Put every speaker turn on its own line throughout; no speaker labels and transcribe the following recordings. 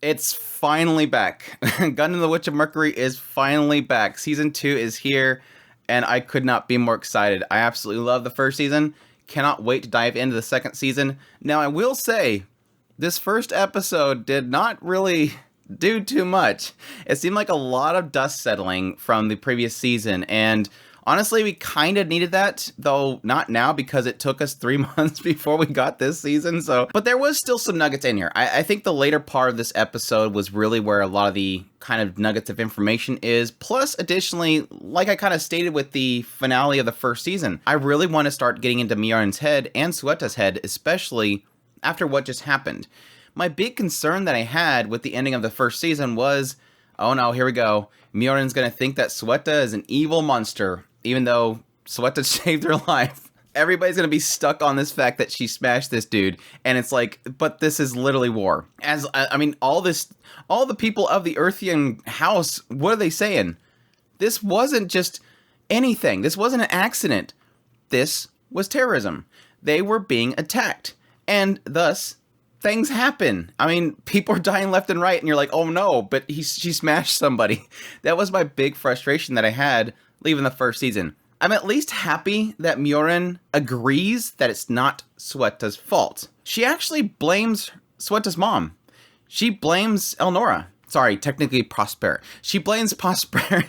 It's finally back. Gundam the Witch of Mercury is finally back. Season 2 is here, and I could not be more excited. I absolutely love the first season. Cannot wait to dive into the second season. Now, I will say, this first episode did not really do too much. It seemed like a lot of dust settling from the previous season, and honestly, we kind of needed that, though not now because it took us 3 months before we got this season. But there was still some nuggets in here. I think the later part of this episode was really where a lot of the kind of nuggets of information is. Plus, additionally, like I kind of stated with the finale of the first season, I really want to start getting into Miorine's head and Suetta's head, especially after what just happened. My big concern that I had with the ending of the first season was, oh no, here we go. Miorine's going to think that Suletta is an evil monster, even though Suletta saved her life. Everybody's going to be stuck on this fact that she smashed this dude. And it's like, but this is literally war. All the people of the Earthian house, what are they saying? This wasn't just anything. This wasn't an accident. This was terrorism. They were being attacked. And thus, things happen. I mean, people are dying left and right, and you're like, oh no, but she smashed somebody. That was my big frustration that I had leaving the first season. I'm at least happy that Miorine agrees that it's not Suetta's fault. She actually blames Suetta's mom. She blames Elnora. Sorry, technically Prospera. She blames Prospera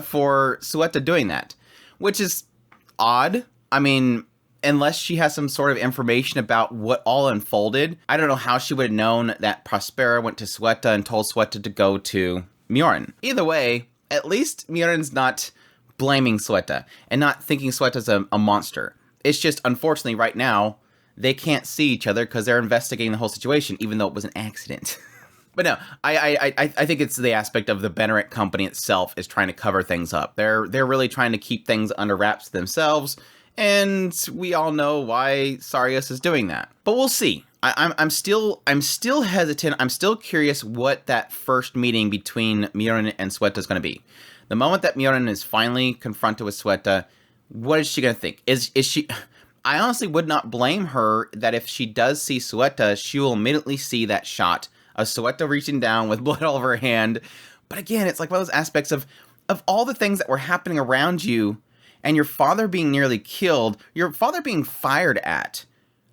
for Suletta doing that, which is odd. I mean, unless she has some sort of information about what all unfolded, I don't know how she would have known that Prospera went to Suletta and told Suletta to go to Miorine. Either way, at least Miorine's not blaming Suletta and not thinking Suetta's a monster. It's just, unfortunately, right now, they can't see each other because they're investigating the whole situation, even though it was an accident. But no, I think it's the aspect of the Benerit company itself is trying to cover things up. They're really trying to keep things under wraps themselves, and we all know why Sarius is doing that. But we'll see. I'm still hesitant. I'm still curious what that first meeting between Miorine and Suletta is going to be. The moment that Miorine is finally confronted with Suletta, what is she going to think? Is she? I honestly would not blame her that if she does see Suletta, she will immediately see that shot of Suletta reaching down with blood all over her hand. But again, it's like one of those aspects of all the things that were happening around you, and your father being nearly killed, your father being fired at.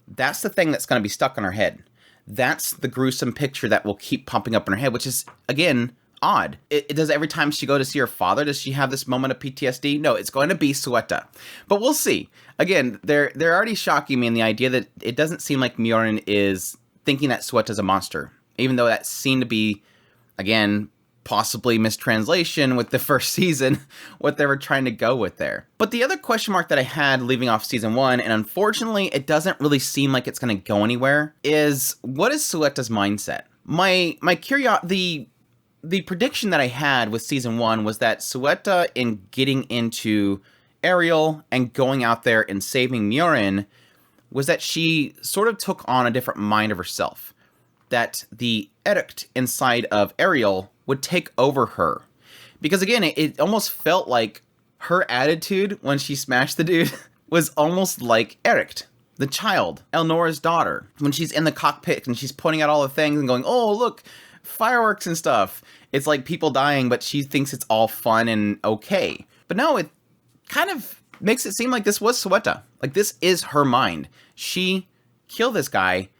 That's the thing that's going to be stuck on her head. That's the gruesome picture that will keep popping up in her head, which is, again, odd. It does every time she go to see her father, does she have this moment of PTSD? No, it's going to be Suletta. But we'll see. Again, they're already shocking me in the idea that it doesn't seem like Miorine is thinking that Suetta's a monster, even though that seemed to be, again, possibly mistranslation with the first season, what they were trying to go with there. But the other question mark that I had leaving off season 1, and unfortunately it doesn't really seem like it's going to go anywhere, is what is Suletta's mindset? My curiosity, the prediction that I had with season 1 was that Suletta, in getting into Ariel and going out there and saving Miorine, was that she sort of took on a different mind of herself. That the edict inside of Ariel would take over her. Because again, it almost felt like her attitude when she smashed the dude was almost like Eric, the child, Elnora's daughter. When she's in the cockpit and she's pointing out all the things and going, oh, look, fireworks and stuff. It's like people dying, but she thinks it's all fun and okay. But no, it kind of makes it seem like this was Suletta. Like, this is her mind. She killed this guy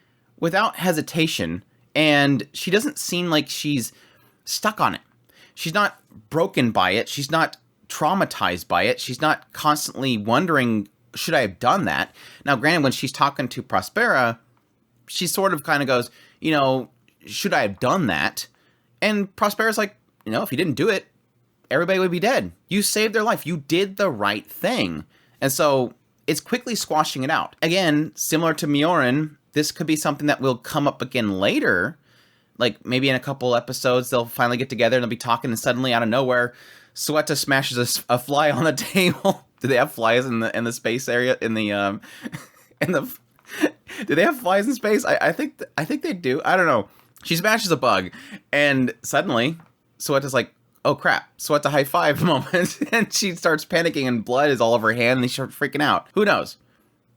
without hesitation, and she doesn't seem like she's stuck on it. She's not broken by it. She's not traumatized by it. She's not constantly wondering, should I have done that? Now, granted, when she's talking to Prospera, she sort of kind of goes, should I have done that? And Prospera's like, if you didn't do it, everybody would be dead. You saved their life. You did the right thing. And so it's quickly squashing it out. Again, similar to Miorine, this could be something that will come up again later. Like, maybe in a couple episodes, they'll finally get together and they'll be talking, and suddenly, out of nowhere, Suletta smashes a fly on the table. Do they have flies in the space area? Do they have flies in space? I think they do. I don't know. She smashes a bug, and suddenly, Suetta's like, oh crap, Suletta high five moment, and she starts panicking, and blood is all over her hand, and they start freaking out. Who knows?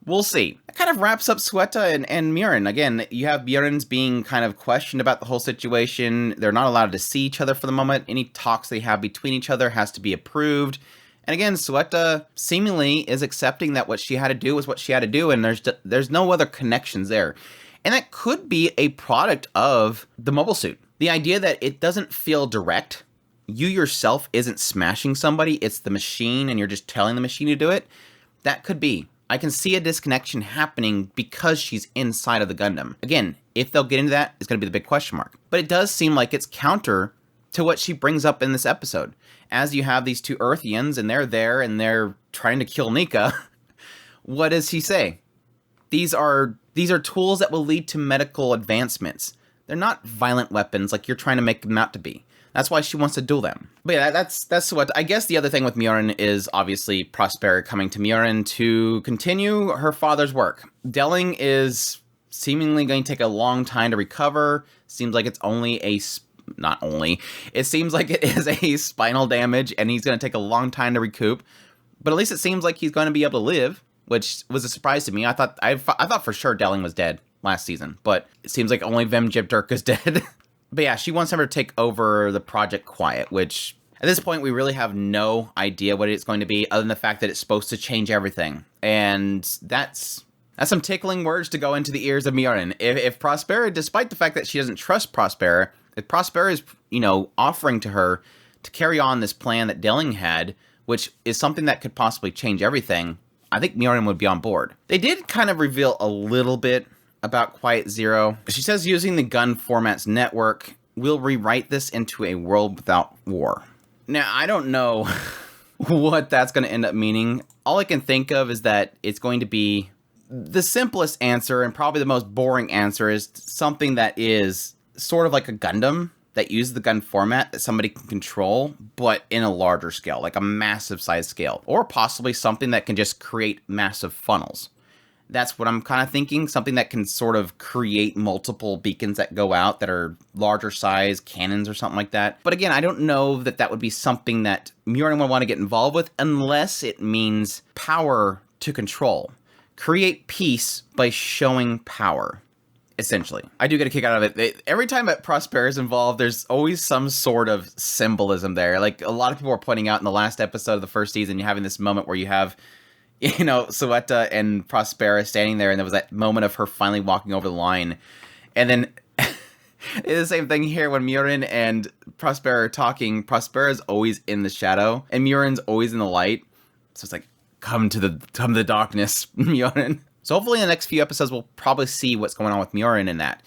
We'll see. I kind of wraps up Suletta and Miorine. Again, you have Miorine's being kind of questioned about the whole situation. They're not allowed to see each other for the moment. Any talks they have between each other has to be approved. And again, Suletta seemingly is accepting that what she had to do was what she had to do, and there's no other connections there. And that could be a product of the mobile suit. The idea that it doesn't feel direct. You yourself isn't smashing somebody, it's the machine and you're just telling the machine to do it. That could be. I can see a disconnection happening because she's inside of the Gundam. Again, if they'll get into that, it's going to be the big question mark. But it does seem like it's counter to what she brings up in this episode. As you have these two Earthians and they're there and they're trying to kill Nika, what does he say? These are tools that will lead to medical advancements. They're not violent weapons like you're trying to make them out to be. That's why she wants to duel them. But yeah, that's what... I guess the other thing with Miorine is obviously Prospera coming to Miorine to continue her father's work. Delling is seemingly going to take a long time to recover. Seems like it's only a... Not only. It seems like it is a spinal damage, and he's going to take a long time to recoup. But at least it seems like he's going to be able to live, which was a surprise to me. I thought for sure Delling was dead last season, but it seems like only Vem Jibdirk is dead. But yeah, she wants him to take over the Project Quiet, which at this point we really have no idea what it's going to be, other than the fact that it's supposed to change everything. And that's some tickling words to go into the ears of Miorine. If Prospera, despite the fact that she doesn't trust Prospera, if Prospera is, offering to her to carry on this plan that Delling had, which is something that could possibly change everything, I think Miorine would be on board. They did kind of reveal a little bit about Quiet Zero. She says using the gun format's network, we'll rewrite this into a world without war. Now, I don't know what that's going to end up meaning. All I can think of is that it's going to be the simplest answer and probably the most boring answer is something that is sort of like a Gundam that uses the gun format that somebody can control, but in a larger scale, like a massive size scale, or possibly something that can just create massive funnels. That's what I'm kind of thinking, something that can sort of create multiple beacons that go out that are larger size cannons or something like that. But again, I don't know that that would be something that Miorine would want to get involved with unless it means power to control. Create peace by showing power. Essentially. I do get a kick out of it. Every time that Prospera is involved, there's always some sort of symbolism there. Like, a lot of people were pointing out in the last episode of the first season, you're having this moment where you have, Suletta and Prospera standing there, and there was that moment of her finally walking over the line. And then, it's the same thing here when Miorine and Prospera are talking. Prospera's always in the shadow, and Miorine's always in the light. So it's like, come to the darkness, Miorine. So hopefully in the next few episodes, we'll probably see what's going on with Miorine in that.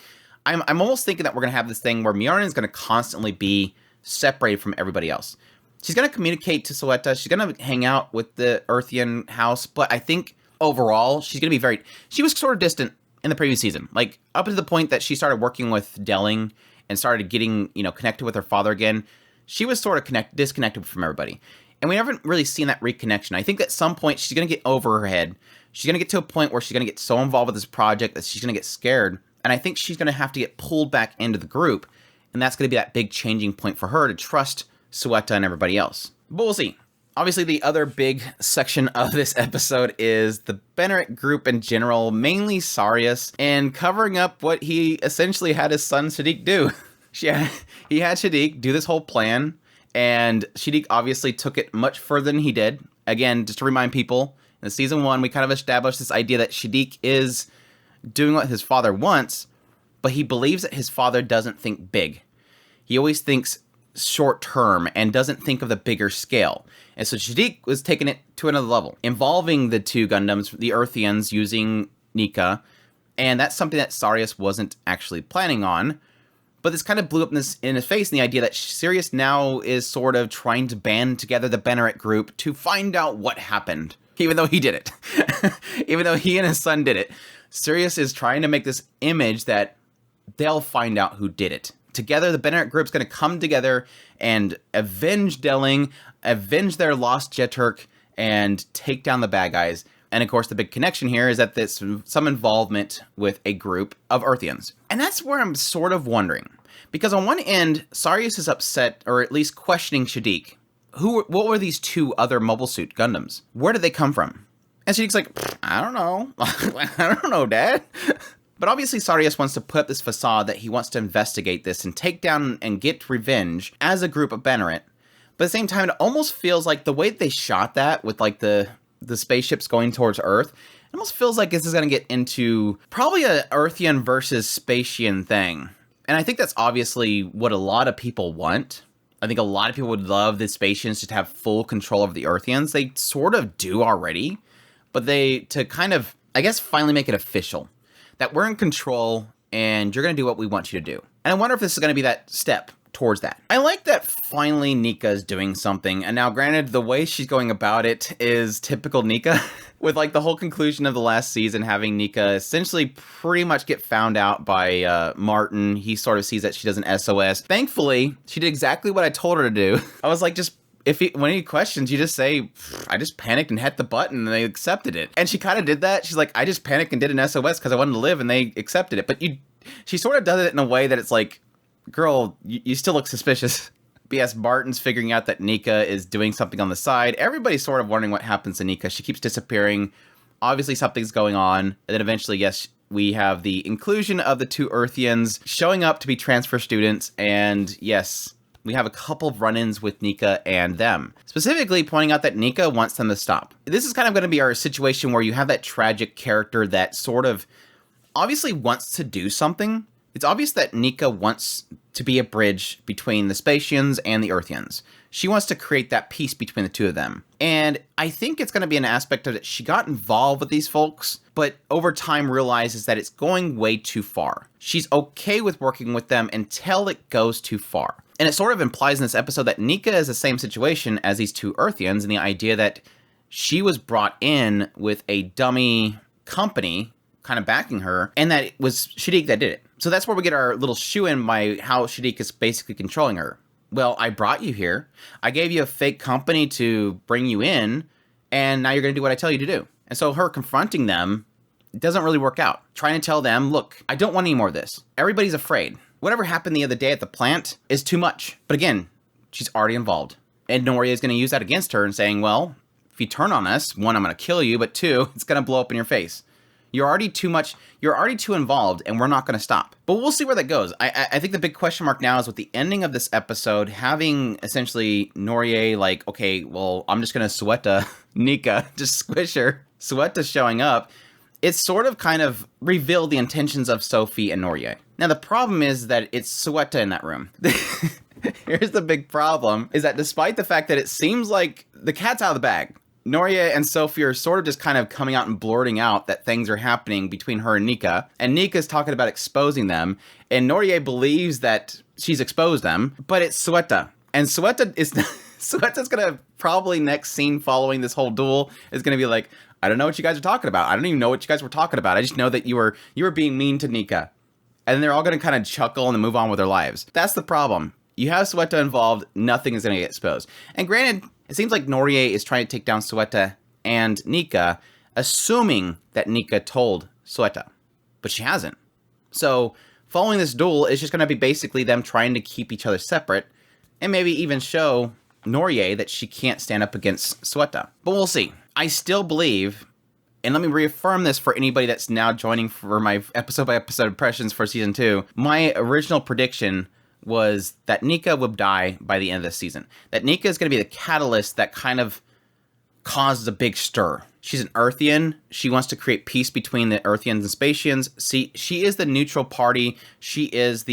I'm almost thinking that we're going to have this thing where Miorine is going to constantly be separated from everybody else. She's going to communicate to Suletta. She's going to hang out with the Earthian house. But I think overall, she's going to be she was sort of distant in the previous season. Like, up to the point that she started working with Delling and started getting, connected with her father again. She was sort of disconnected from everybody. And we haven't really seen that reconnection. I think at some point, she's going to get over her head. She's going to get to a point where she's going to get so involved with this project that she's going to get scared. And I think she's going to have to get pulled back into the group. And that's going to be that big changing point for her to trust Suletta and everybody else. But we'll see. Obviously, the other big section of this episode is the Benerit Group in general, mainly Sarius, and covering up what he essentially had his son Shadiq do. He had Shadiq do this whole plan, and Shadiq obviously took it much further than he did. Again, just to remind people, in season 1, we kind of established this idea that Shadiq is doing what his father wants, but he believes that his father doesn't think big. He always thinks short term and doesn't think of the bigger scale. And so Shadiq was taking it to another level, involving the two Gundams, the Earthians, using Nika, and that's something that Sarius wasn't actually planning on. But this kind of blew up in his face, in the idea that Sirius now is sort of trying to band together the Benerit Group to find out what happened. Even though he did it. Even though he and his son did it. Sirius is trying to make this image that they'll find out who did it. Together, the Benerit Group's going to come together and avenge Delling, avenge their lost Jeturk, and take down the bad guys. And of course, the big connection here is that there's some involvement with a group of Earthians. And that's where I'm sort of wondering. Because on one end, Sarius is upset, or at least questioning Shadiq. What were these two other Mobile Suit Gundams? Where did they come from? And Shadik's like, I don't know. I don't know, Dad. But obviously Sarius wants to put up this facade that he wants to investigate this and take down and get revenge as a group of Benerit. But at the same time, it almost feels like the way that they shot that with like the spaceships going towards Earth, it almost feels like this is going to get into probably a Earthian versus Spacian thing. And I think that's obviously what a lot of people want. I think a lot of people would love the Spacians just have full control of the Earthians. They sort of do already, but to kind of, I guess, finally make it official that we're in control and you're going to do what we want you to do. And I wonder if this is going to be that step towards that. I like that finally Nika is doing something. And now, granted, the way she's going about it is typical Nika, with like the whole conclusion of the last season having Nika essentially pretty much get found out by Martin. He sort of sees that she does an SOS. Thankfully, she did exactly what I told her to do. I was like, just when he questions, you just say, I just panicked and hit the button and they accepted it. And she kind of did that. She's like, I just panicked and did an SOS because I wanted to live and they accepted it. But she sort of does it in a way that it's like, girl, you still look suspicious. But yes, Martin's figuring out that Nika is doing something on the side. Everybody's sort of wondering what happens to Nika. She keeps disappearing. Obviously something's going on. And then eventually, yes, we have the inclusion of the two Earthians showing up to be transfer students. And yes, we have a couple of run-ins with Nika and them, specifically pointing out that Nika wants them to stop. This is kind of going to be our situation where you have that tragic character that sort of obviously wants to do something. It's obvious that Nika wants to be a bridge between the Spacians and the Earthians. She wants to create that peace between the two of them. And I think it's going to be an aspect of it. She got involved with these folks, but over time realizes that it's going way too far. She's okay with working with them until it goes too far. And it sort of implies in this episode that Nika is the same situation as these two Earthians, and the idea that she was brought in with a dummy company kind of backing her, and that it was Shadik that did it. So that's where we get our little shoe-in by how Shadik is basically controlling her. Well, I brought you here. I gave you a fake company to bring you in, and now you're going to do what I tell you to do. And so her confronting them doesn't really work out. Trying to tell them, look, I don't want any more of this. Everybody's afraid. Whatever happened the other day at the plant is too much. But again, she's already involved. And Noria is going to use that against her and saying, well, if you turn on us, one, I'm going to kill you, but two, it's going to blow up in your face. You're already too involved, and we're not going to stop. But we'll see where that goes. I think the big question mark now is with the ending of this episode, having essentially Noria like, okay, well, I'm just going to Suletta Nika, just squish her. Suetta showing up, it's sort of kind of revealed the intentions of Sophie and Noria. Now, the problem is that it's Suletta in that room. Here's the big problem, is that despite the fact that it seems like the cat's out of the bag, Noria and Sophie are sort of just kind of coming out and blurting out that things are happening between her and Nika's talking about exposing them, and Noria believes that she's exposed them, but it's Suletta. And Suetta's gonna probably next scene following this whole duel is gonna be like, I don't know what you guys are talking about. I don't even know what you guys were talking about. I just know that you were being mean to Nika. And then they're all gonna kind of chuckle and then move on with their lives. That's the problem. You have Suletta involved, nothing is gonna get exposed. And granted, it seems like Noria is trying to take down Suletta and Nika, assuming that Nika told Suletta, but she hasn't. So following this duel is just going to be basically them trying to keep each other separate and maybe even show Noria that she can't stand up against Suletta. But we'll see. I still believe, and let me reaffirm this for anybody that's now joining for my episode-by-episode impressions for Season 2, my original prediction was that Nika would die by the end of the season. That Nika is going to be the catalyst that kind of causes a big stir. She's an Earthian. She wants to create peace between the Earthians and Spacians. See, she is the neutral party. She is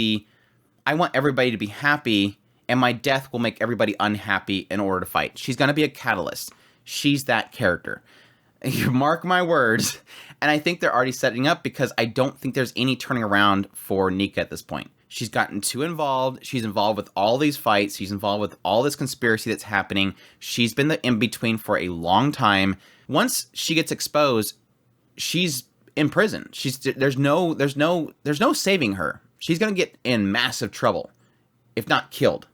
I want everybody to be happy, and my death will make everybody unhappy in order to fight. She's going to be a catalyst. She's that character. You mark my words. And I think they're already setting up because I don't think there's any turning around for Nika at this point. She's gotten too involved. She's involved with all these fights. She's involved with all this conspiracy that's happening. She's been the in-between for a long time. Once she gets exposed, she's in prison. There's no saving her. She's going to get in massive trouble, if not killed.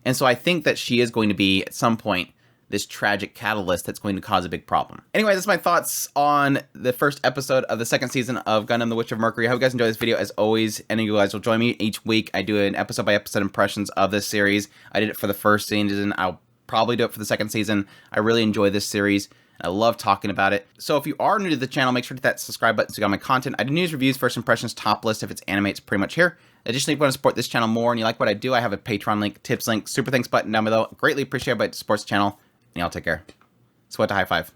And so I think that she is going to be, at some point, this tragic catalyst that's going to cause a big problem. Anyway, that's my thoughts on the first episode of the second season of Gundam The Witch of Mercury. I hope you guys enjoy this video. As always, any of you guys will join me each week. I do an episode-by-episode impressions of this season. I did it for the first season. I'll probably do it for the second season. I really enjoy this series. I love talking about it. So if you are new to the channel, make sure to hit that subscribe button so you got my content. I do news, reviews, first impressions, top list. If it's anime, it's pretty much here. Additionally, if you want to support this channel more and you like what I do, I have a Patreon link, tips link, super thanks button down below. Greatly appreciate everybody that supports the channel. And y'all take care. Suletta high five.